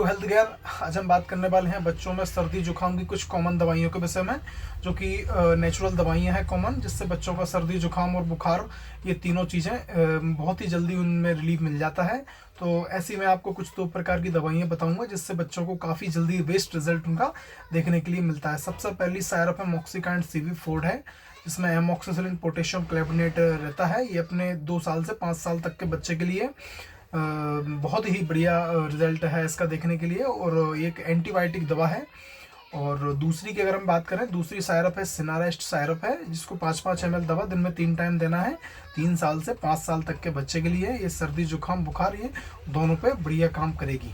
Health care. आज हम बात करने वाले हैं बच्चों में सर्दी जुकाम की कुछ कॉमन दवाइयों के विषय में, जो कि नेचुरल दवाइयाँ हैं कॉमन, जिससे बच्चों का सर्दी जुकाम और बुखार ये तीनों चीज़ें बहुत ही जल्दी उनमें रिलीफ मिल जाता है। तो ऐसी मैं आपको कुछ 2 प्रकार की दवाइयाँ बताऊंगा जिससे बच्चों को काफ़ी जल्दी बेस्ट रिजल्ट उनका देखने के लिए मिलता है। सबसे पहली सायरप है मॉक्सिकाइंड CV4 है, जिसमें एमोक्सिसिलिन पोटेशियम क्लेबनेट रहता है। ये अपने 2 साल से 5 साल तक के बच्चे के लिए बहुत ही बढ़िया रिजल्ट है इसका देखने के लिए, और एक एंटीबायोटिक दवा है। और दूसरी की अगर हम बात करें, दूसरी सायरप है सिनारेस्ट सायरप है, जिसको 5-5 ml दवा दिन में 3 टाइम देना है। 3 साल से 5 साल तक के बच्चे के लिए ये सर्दी जुकाम बुखार ये दोनों पे बढ़िया काम करेगी।